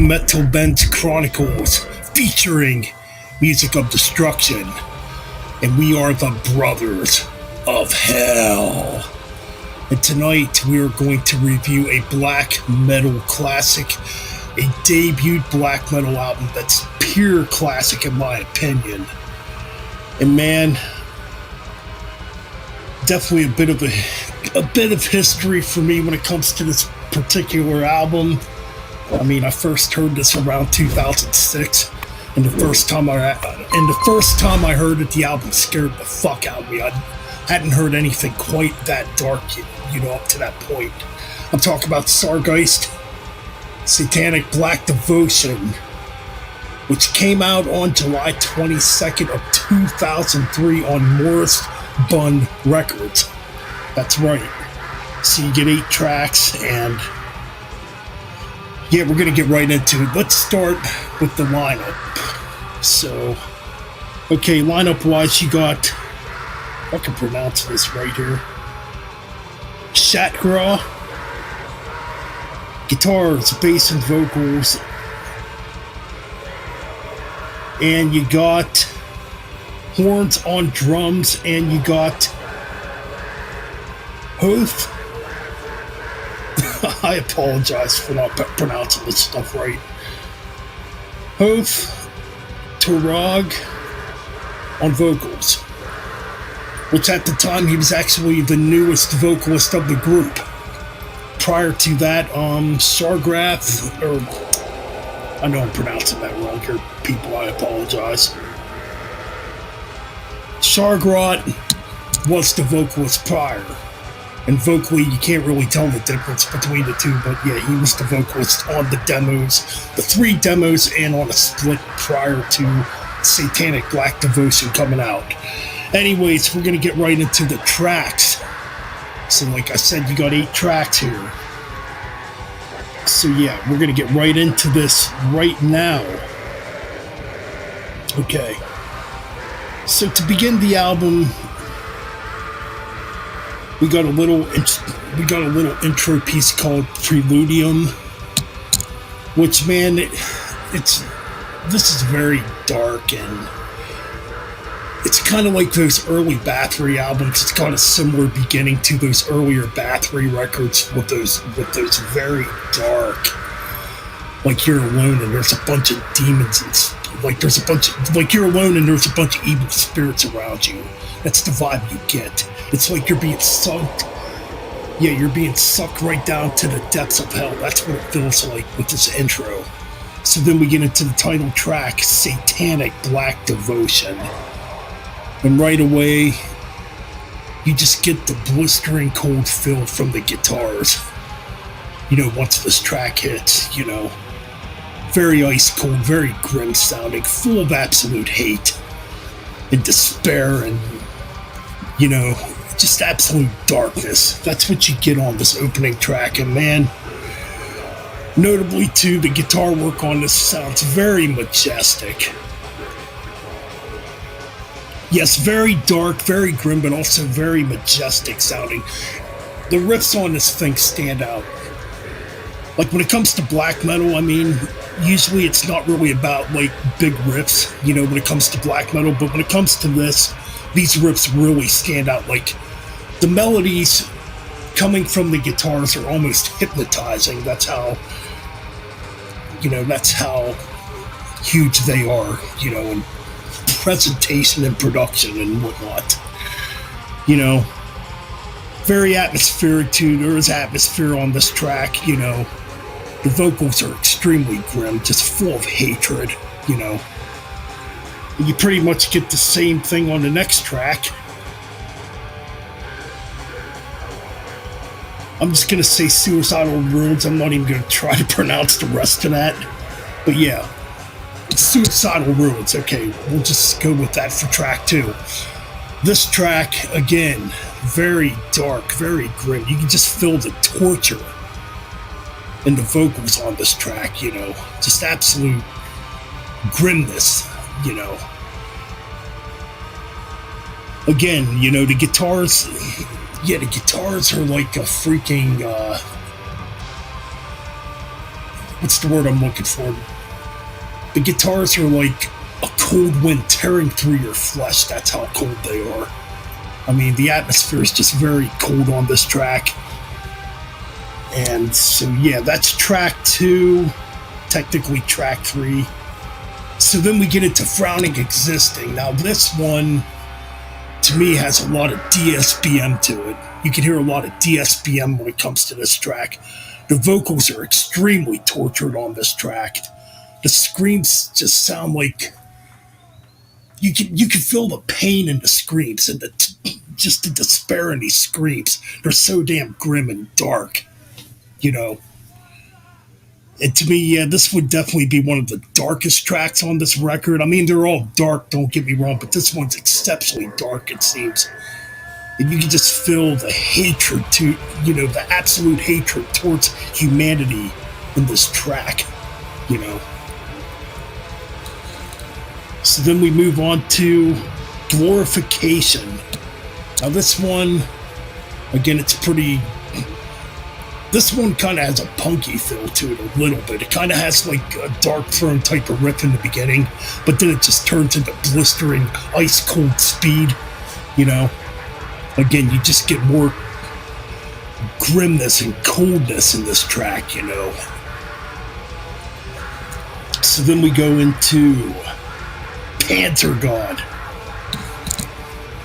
Metalbens Chronicles, featuring music of destruction. And we are the Brothers of Hell. And tonight we are going to review a black metal classic, a debut black metal album that's pure classic in my opinion. And man, definitely a bit of history for me when it comes to this particular album. I mean, I first heard this around 2006, and the first time I heard it, the album scared the fuck out of me. I hadn't heard anything quite that dark, up to that point. I'm talking about Sargeist-Satanic Black Devotion, which came out on July 22nd of 2003 on Moribund Records. That's right. So you get 8 tracks, and yeah, we're going to get right into it. Let's start with the lineup. So, okay, lineup-wise, you got, I can pronounce this right here, Shatgra, guitars, bass, and vocals, and you got horns on drums, and you got Hoth. I apologize for not pronouncing this stuff right. Hoth Torag on vocals, which at the time he was actually the newest vocalist of the group. Prior to that, Sargrath, or I know I'm pronouncing that wrong here, people, I apologize. Sargrath was the vocalist prior. And vocally, you can't really tell the difference between the two, but yeah, he was the vocalist on the demos, the 3 demos, and on a split prior to Satanic Black Devotion coming out. Anyways, we're going to get right into the tracks. So like I said, you got 8 tracks here. So yeah, we're going to get right into this right now. Okay. So to begin the album, we got a little intro piece called Preludium, which, man, this is very dark, and it's kind of like those early Bathory albums. It's got a similar beginning to those earlier Bathory records with those very dark, like you're alone and there's a bunch of demons, and you're alone and there's a bunch of evil spirits around you. That's the vibe you get. It's like you're being sucked. Yeah, you're being sucked right down to the depths of hell. That's what it feels like with this intro. So then we get into the title track, Satanic Black Devotion. And right away, you just get the blistering cold feel from the guitars. Once this track hits, very ice cold, very grim sounding, full of absolute hate and despair and, just absolute darkness. That's what you get on this opening track. And man, notably too, the guitar work on this sounds very majestic. Yes, very dark, very grim, but also very majestic sounding. The riffs on this thing stand out. Like when it comes to black metal, I mean, usually it's not really about like big riffs, when it comes to black metal, but when it comes to this, these riffs really stand out. Like the melodies coming from the guitars are almost hypnotizing. That's how huge they are, in presentation and production and whatnot. Very atmospheric too. There is atmosphere on this track, The vocals are extremely grim, just full of hatred, You pretty much get the same thing on the next track. I'm just going to say Suicidal Ruins. I'm not even going to try to pronounce the rest of that. But yeah, it's Suicidal Ruins. Okay, we'll just go with that for track 2. This track, again, very dark, very grim. You can just feel the torture in the vocals on this track, Just absolute grimness, Again, the guitars... Yeah, the guitars are like a freaking, what's the word I'm looking for? The guitars are like a cold wind tearing through your flesh. That's how cold they are. I mean, the atmosphere is just very cold on this track. And so, yeah, that's track 2, technically track 3. So then we get into Frowning Existing. Now, this one, to me, has a lot of DSBM to it. You can hear a lot of DSBM when it comes to this track. The vocals are extremely tortured on this track. The screams just sound like you can feel the pain in the screams and just the despair in these screams. They're so damn grim and dark, you know. And to me, yeah, this would definitely be one of the darkest tracks on this record. I mean, they're all dark, don't get me wrong, but this one's exceptionally dark, it seems. And you can just feel the hatred the absolute hatred towards humanity in this track, you know. So then we move on to Glorification. Now this one, again, this one kind of has a punky feel to it a little bit. It kind of has like a Dark Throne type of riff in the beginning, but then it just turns into blistering, ice cold speed, you know. Again, you just get more grimness and coldness in this track, you know. So then we go into Panzer God.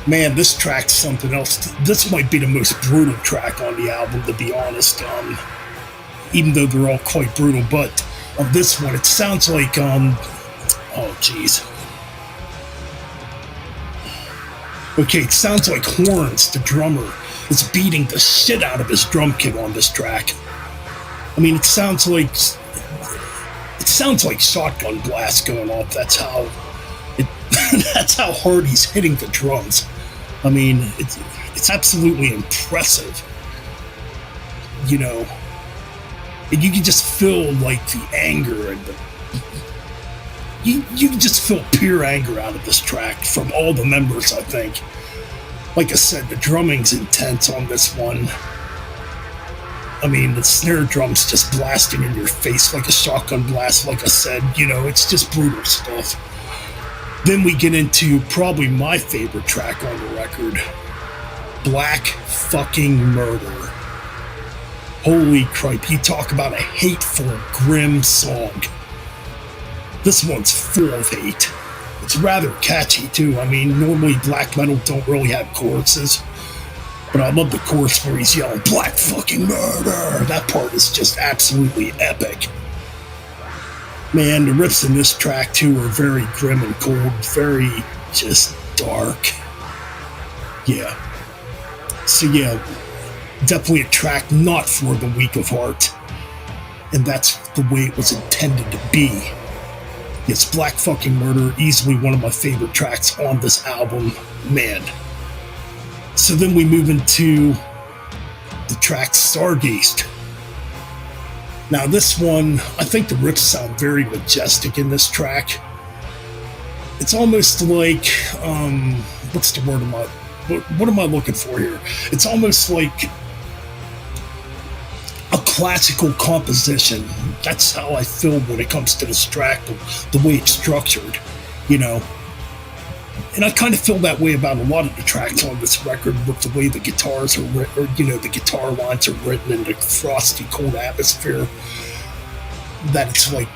Man, this track's something else. This might be the most brutal track on the album, to be honest. Even though they're all quite brutal, but on this one, it sounds like oh geez. Okay, it sounds like Horns, the drummer, is beating the shit out of his drum kit on this track. I mean, it sounds like shotgun blasts going off. That's how hard he's hitting the drums. I mean, it's absolutely impressive, you know. And you can just feel like the anger and you can just feel pure anger out of this track from all the members, I think. Like I said, the drumming's intense on this one. I mean, the snare drum's just blasting in your face like a shotgun blast, like I said. You know, it's just brutal stuff. Then we get into probably my favorite track on the record, Black Fucking Murder. Holy crap, you talk about a hateful, grim song. This one's full of hate. It's rather catchy too. I mean, normally black metal don't really have choruses, but I love the chorus where he's yelling, "Black fucking murder!" That part is just absolutely epic. Man, the riffs in this track too are very grim and cold, very just dark. Yeah. So yeah, definitely a track not for the weak of heart. And that's the way it was intended to be. It's Black Fucking Murder, easily one of my favorite tracks on this album, man. So then we move into the track Sargeist. Now this one, I think the riffs sound very majestic in this track. It's almost like, what's the word what am I looking for here? It's almost like a classical composition. That's how I feel when it comes to this track, the way it's structured, you know. And I kind of feel that way about a lot of the tracks on this record, with the way the guitars are written, or, you know, the guitar lines are written in the frosty, cold atmosphere. That it's like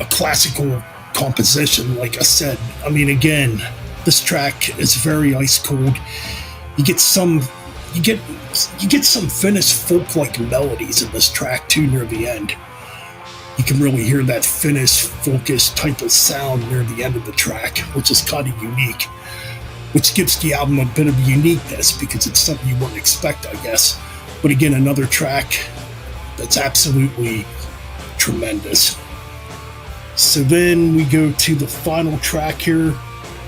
a classical composition, like I said. I mean, again, this track is very ice cold. You get some Finnish folk-like melodies in this track too near the end. You can really hear that Finnish folkish type of sound near the end of the track, which is kind of unique, which gives the album a bit of uniqueness because it's something you wouldn't expect, I guess. But again, another track that's absolutely tremendous. So then we go to the final track here,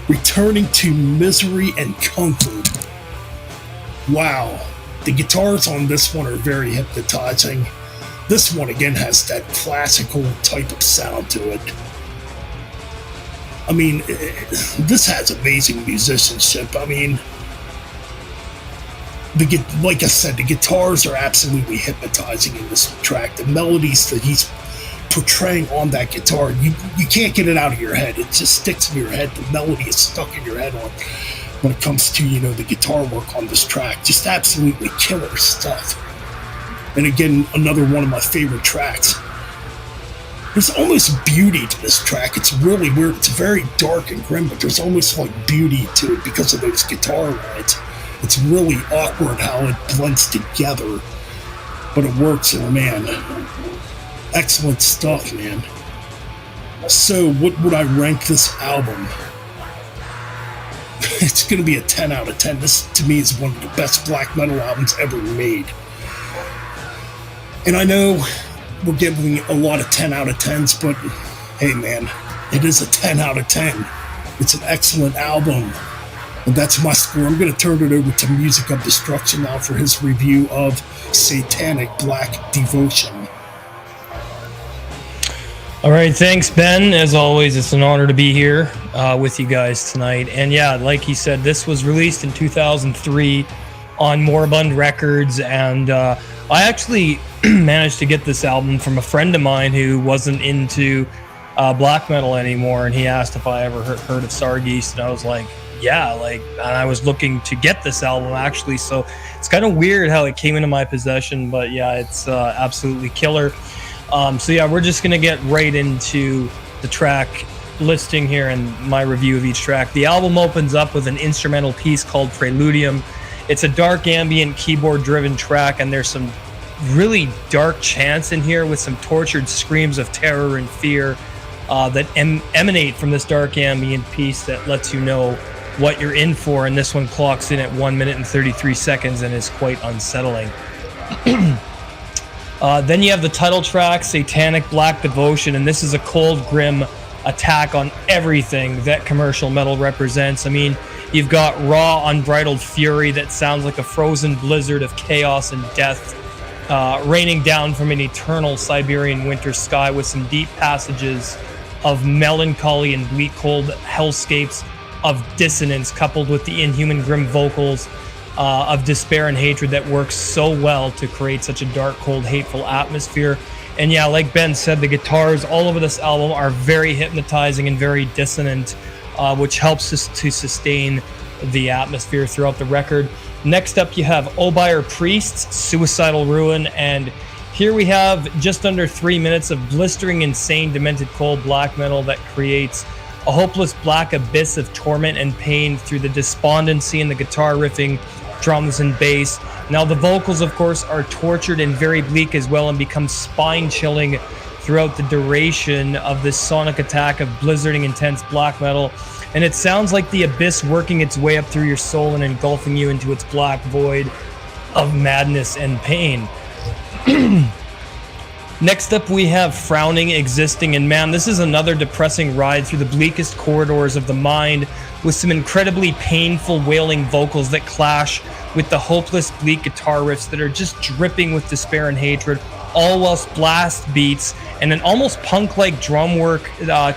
Returning to Misery and Comfort. Wow, the guitars on this one are very hypnotizing. This one again has that classical type of sound to it. I mean, this has amazing musicianship. I mean, like I said, the guitars are absolutely hypnotizing in this track. The melodies that he's portraying on that guitar, you can't get it out of your head. It just sticks in your head. The melody is stuck in your head when it comes to, the guitar work on this track. Just absolutely killer stuff. And again, another one of my favorite tracks. There's almost beauty to this track. It's really weird. It's very dark and grim, but there's almost like beauty to it because of those guitar lines. It's really awkward how it blends together, but it works, and man, excellent stuff, man. So what would I rank this album? It's going to be a 10 out of 10. This, to me, is one of the best black metal albums ever made. And I know we're giving a lot of 10 out of 10s, but hey, man, it is a 10 out of 10. It's an excellent album. And that's my score. I'm going to turn it over to Music of Destruction now for his review of Satanic Black Devotion. All right, thanks, Ben. As always, it's an honor to be here with you guys tonight. And yeah, like he said, this was released in 2003 on Moribund Records, and I actually managed to get this album from a friend of mine who wasn't into black metal anymore, and he asked if I ever heard of Sargeist, and I was like, yeah, and I was looking to get this album actually, so it's kind of weird how it came into my possession, but yeah, it's absolutely killer. So yeah, we're just gonna get right into the track listing here and my review of each track. The album opens up with an instrumental piece called Preludium. It's a dark ambient keyboard driven track, and there's some really dark chants in here with some tortured screams of terror and fear that emanate from this dark ambient piece that lets you know what you're in for, and this one clocks in at 1 minute and 33 seconds and is quite unsettling. Then you have the title track, Satanic Black Devotion, and this is a cold, grim attack on everything that commercial metal represents. I mean, you've got raw, unbridled fury that sounds like a frozen blizzard of chaos and death, raining down from an eternal Siberian winter sky with some deep passages of melancholy and bleak cold hellscapes of dissonance, coupled with the inhuman grim vocals of despair and hatred that works so well to create such a dark, cold, hateful atmosphere. And yeah, like Ben said, the guitars all over this album are very hypnotizing and very dissonant, which helps us to sustain the atmosphere throughout the record. Next up, you have Obire Priests, Suicidal Ruin, and here we have just under 3 minutes of blistering, insane, demented, cold black metal that creates a hopeless black abyss of torment and pain through the despondency in the guitar riffing, drums, and bass. Now, the vocals, of course, are tortured and very bleak as well and become spine-chilling throughout the duration of this sonic attack of blizzarding, intense black metal. And it sounds like the abyss working its way up through your soul and engulfing you into its black void of madness and pain. Next up, we have Frowning, Existing, and man, this is another depressing ride through the bleakest corridors of the mind with some incredibly painful wailing vocals that clash with the hopeless, bleak guitar riffs that are just dripping with despair and hatred, all whilst blast beats and an almost punk-like drum work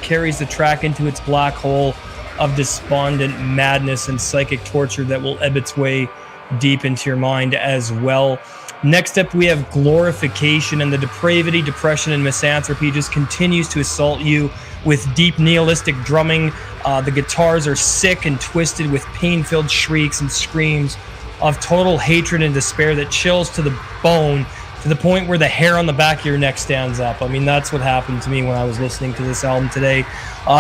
carries the track into its black hole of despondent madness and psychic torture that will ebb its way deep into your mind as well. Next up, we have Glorification, and the depravity, depression, and misanthropy just continues to assault you with deep nihilistic drumming. The guitars are sick and twisted with pain-filled shrieks and screams of total hatred and despair that chills to the bone, to the point where the hair on the back of your neck stands up. I mean, that's what happened to me when I was listening to this album today.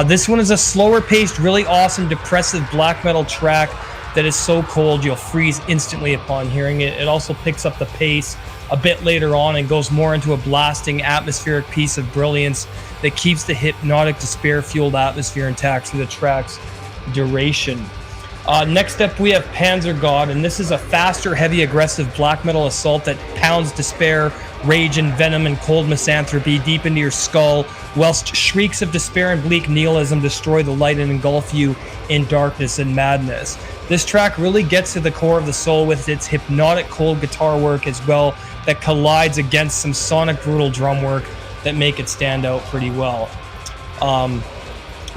This one is a slower-paced, really awesome, depressive black metal track that is so cold you'll freeze instantly upon hearing it. It also picks up the pace a bit later on and goes more into a blasting, atmospheric piece of brilliance that keeps the hypnotic, despair-fueled atmosphere intact through the track's duration. Next up, we have Panzer God, and this is a faster, heavy, aggressive black metal assault that pounds despair, rage, and venom and cold misanthropy deep into your skull, whilst shrieks of despair and bleak nihilism destroy the light and engulf you in darkness and madness. This track really gets to the core of the soul with its hypnotic, cold guitar work as well that collides against some sonic, brutal drum work that make it stand out pretty well.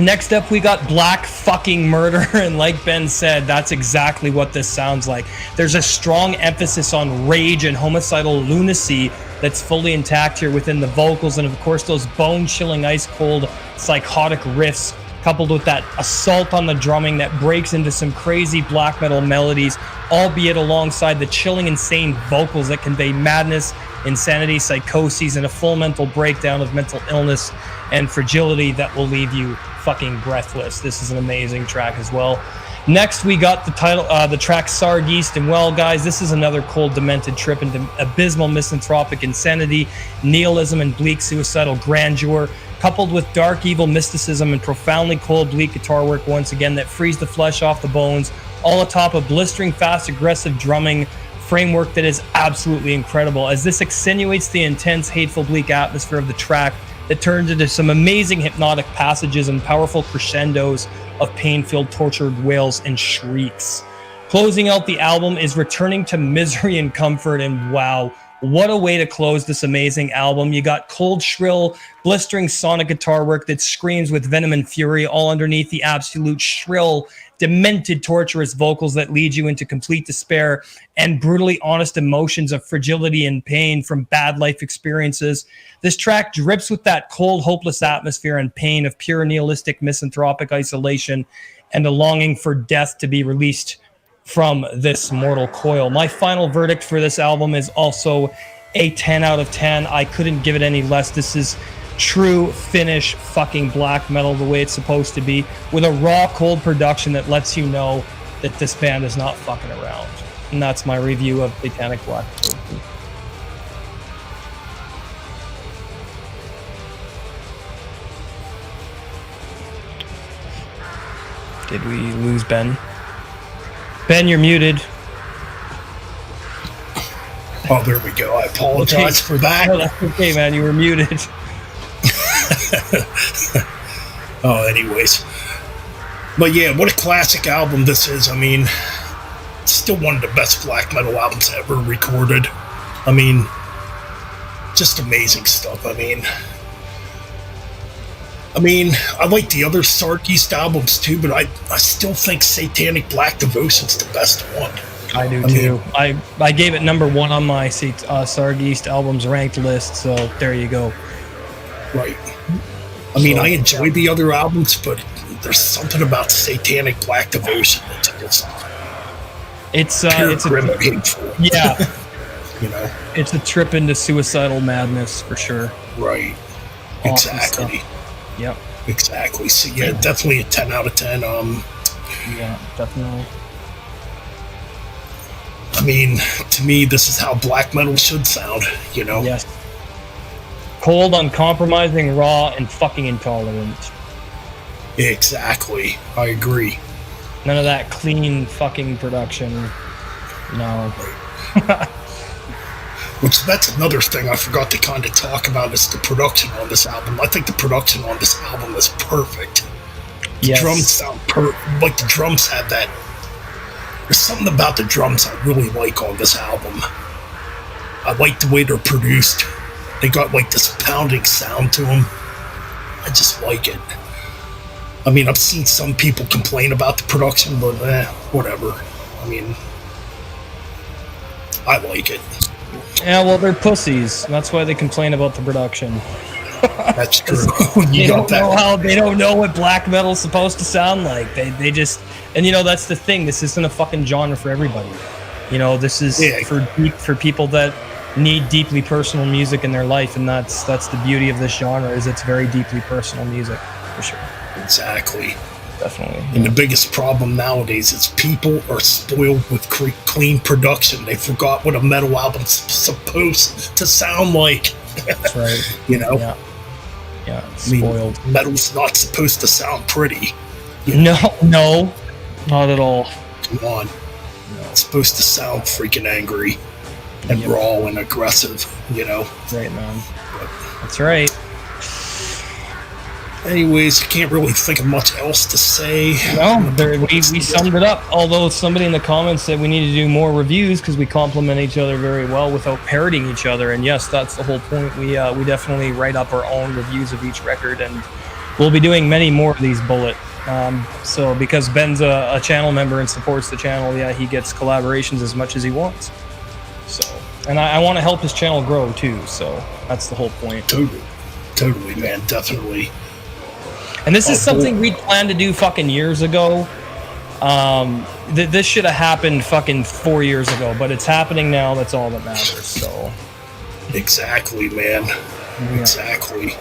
Next up, we got Black Fucking Murder, and like Ben said, that's exactly what this sounds like. There's a strong emphasis on rage and homicidal lunacy that's fully intact here within the vocals, and of course those bone-chilling, ice-cold, psychotic riffs, coupled with that assault on the drumming that breaks into some crazy black metal melodies, albeit alongside the chilling, insane vocals that convey madness, insanity, psychoses, and a full mental breakdown of mental illness and fragility that will leave you fucking breathless. This is an amazing track as well. Next, we got the track Sargeist, and well, guys, this is another cold, demented trip into abysmal misanthropic insanity, nihilism, and bleak suicidal grandeur, coupled with dark, evil mysticism and profoundly cold, bleak guitar work once again that frees the flesh off the bones, all atop a blistering, fast, aggressive drumming framework that is absolutely incredible, as this accentuates the intense, hateful, bleak atmosphere of the track that turns into some amazing hypnotic passages and powerful crescendos of pain-filled, tortured wails and shrieks. Closing out the album is Returning to Misery and Comfort, and wow, what a way to close this amazing album. You got cold, shrill, blistering sonic guitar work that screams with venom and fury, all underneath the absolute shrill, demented, torturous vocals that lead you into complete despair and brutally honest emotions of fragility and pain from bad life experiences. This track drips with that cold, hopeless atmosphere and pain of pure nihilistic, misanthropic isolation and a longing for death to be released from this mortal coil. My final verdict for this album is also a 10 out of 10. I couldn't give it any less. This is true Finnish fucking black metal the way it's supposed to be, with a raw, cold production that lets you know that this band is not fucking around. And that's my review of Satanic Black Devotion. Did we lose Ben? Ben, you're muted. Oh, there we go. I apologize for that. No, that's okay, man. You were muted. Oh, anyways. But yeah, what a classic album this is. I mean, it's still one of the best black metal albums ever recorded. I mean, just amazing stuff. I like the other Sargeist albums too, but I still think Satanic Black Devotion's the best one. I do too. I gave it number one on my Sargeist albums ranked list, so there you go. Right. I mean, I enjoy the other albums, but there's something about Satanic Black Devotion that's just it's grim and hateful. Yeah. You know, it's a trip into suicidal madness for sure. Right. Awesome Exactly. Stuff. Yep. Exactly. So yeah, definitely a 10 out of 10. Yeah, definitely. I mean, to me, this is how black metal should sound, you know? Yes. Cold, uncompromising, raw, and fucking intolerant. Exactly. I agree. None of that clean fucking production. No. Which, that's another thing I forgot to kind of talk about, is the production on this album. I think the production on this album is perfect. The drums sound like the drums have that. There's something about the drums I really like on this album. I like the way they're produced. They got like this pounding sound to them. I just like it. I mean, I've seen some people complain about the production, but whatever. I mean, I like it. Yeah, well, they're pussies. That's why they complain about the production. That's true. They don't know what black metal's supposed to sound like. They just, and you know, that's the thing. This isn't a fucking genre for everybody. You know, this is for people that need deeply personal music in their life, and that's the beauty of this genre, is it's very deeply personal music, for sure. Exactly. Definitely. And the biggest problem nowadays is people are spoiled with clean production. They forgot what a metal album's supposed to sound like. That's right. You know? Yeah, spoiled. I mean, metal's not supposed to sound pretty. No, not at all. Come on. No. It's supposed to sound freaking angry and raw and aggressive, you know? Right, man. That's right. Anyways, I can't really think of much else to say. No, we summed it up. Although somebody in the comments said we need to do more reviews because we complement each other very well without parroting each other. And yes, that's the whole point. We definitely write up our own reviews of each record, and we'll be doing many more of these bullet. So because Ben's a channel member and supports the channel, he gets collaborations as much as he wants. So And I want to help his channel grow too, so that's the whole point. Totally, man, definitely. And this is something we'd planned to do fucking years ago. This should have happened fucking 4 years ago, but it's happening now. That's all that matters. So exactly, man. Yeah. Exactly.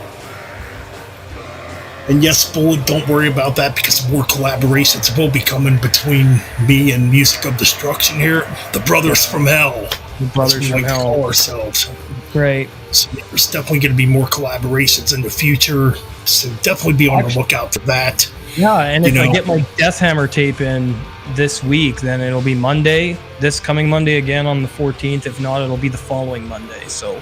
And yes, Bullet, don't worry about that, because more collaborations will be coming between me and Music of Destruction here. The Brothers from Hell. The Brothers from Hell. Call ourselves. Great. So there's definitely going to be more collaborations in the future. So definitely be on the lookout for that. Yeah, and if I get my Death Hammer tape in this week, then it'll be Monday. This coming Monday again on the 14th. If not, it'll be the following Monday. So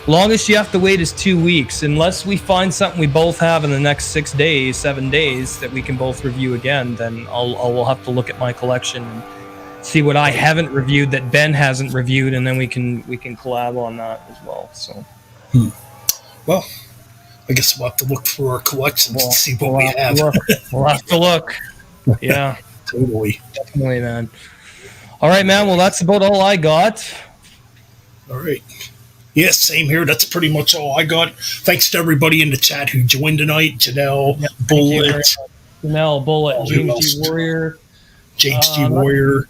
longest you have to wait is 2 weeks, unless we find something we both have in the next 7 days that we can both review again. Then we'll have to look at my collection and see what I haven't reviewed that Ben hasn't reviewed, and then we can collab on that as well. So, well, I guess we'll have to look through our collections and see what we have. We'll have to look. Yeah, totally, definitely, man. All right, man. Well, that's about all I got. All right. Yeah, same here. That's pretty much all I got. Thanks to everybody in the chat who joined tonight. Janelle, Bullet. Janelle, Bullet, James G. Warrior. James G. Warrior.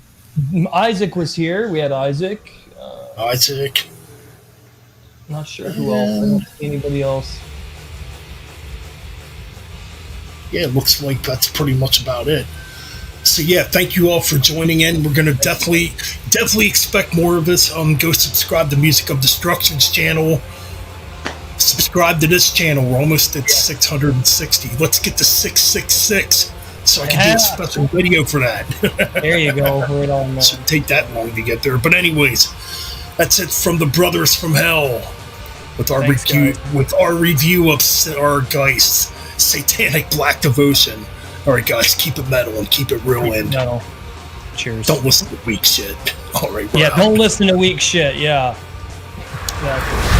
Isaac was here. We had Isaac. Isaac. Not sure who else. I don't see anybody else. Yeah, it looks like that's pretty much about it. So yeah, thank you all for joining in. We're gonna definitely expect more of this. Go subscribe to Music of Destruction's channel. Subscribe to this channel. We're almost at 660. Let's get to 666 so I can do a special video for that. There you go. Right on, man. Shouldn't take that long to get there. But anyways, that's it from the Brothers from Hell with our review of Sargeist-Satanic Black Devotion. All right, guys, keep it metal and keep it real. Metal. Cheers. Don't listen to weak shit. All right. Yeah, don't listen to weak shit. Yeah. Exactly.